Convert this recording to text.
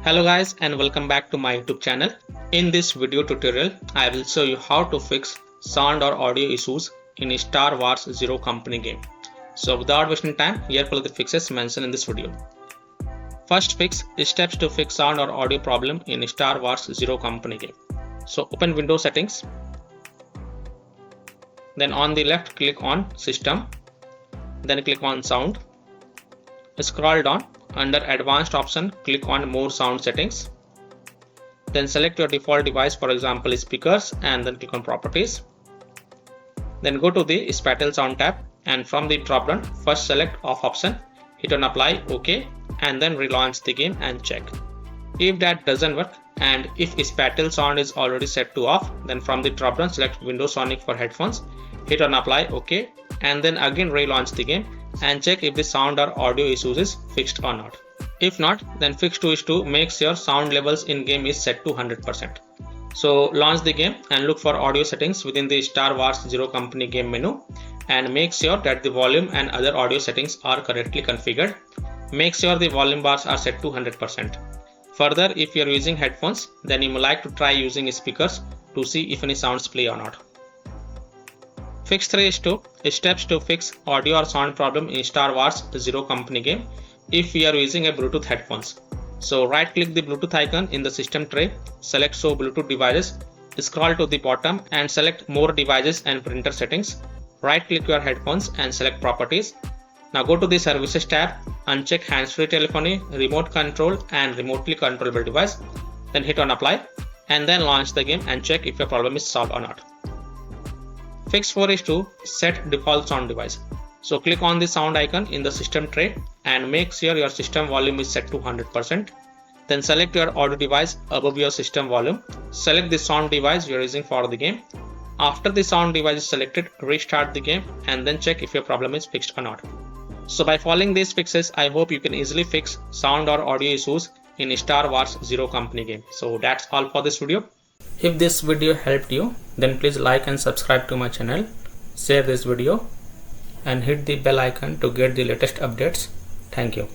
Hello guys and welcome back to my YouTube channel. In this video tutorial, I will show you how to fix sound or audio issues in a Star Wars Zero Company game. So without wasting time, here follow the fixes mentioned in this video. First fix is steps to fix sound or audio problem in a Star Wars Zero Company game. So open Windows settings. Then on the left click on System. Then click on Sound. Scroll down. Under Advanced option, click on More Sound Settings. Then select your default device, for example speakers, and then click on Properties. Then go to the Spatial Sound tab, and from the drop down, first select Off option, hit on Apply, OK, and then relaunch the game and check. If that doesn't work, and if Spatial Sound is already set to off, then from the drop down select Windows Sonic for headphones, hit on Apply, OK, and then again relaunch the game and check if the sound or audio issues is fixed or not. If not, then fix 2 is to make sure sound levels in game is set to 100%. So launch the game and look for audio settings within the Star Wars Zero Company game menu and make sure that the volume and other audio settings are correctly configured. Make sure the volume bars are set to 100%. Further, if you are using headphones, then you may like to try using speakers to see if any sounds play or not. Fix 3 is steps to fix audio or sound problem in Star Wars Zero Company game if we are using a Bluetooth headphones. So right click the Bluetooth icon in the system tray, select Show Bluetooth devices, scroll to the bottom and select More devices and printer settings. Right click your headphones and select Properties. Now go to the Services tab, uncheck hands-free telephony, remote control and remotely controllable device. Then hit on Apply and then launch the game and check if your problem is solved or not. Fix 4 is to set default sound device. So click on the sound icon in the system tray and make sure your system volume is set to 100%. Then select your audio device above your system volume. Select the sound device you are using for the game. After the sound device is selected, restart the game and then check if your problem is fixed or not. So by following these fixes, I hope you can easily fix sound or audio issues in Star Wars Zero Company game. So that's all for this video. If this video helped you, then please like and subscribe to my channel, share this video and hit the bell icon to get the latest updates. Thank you.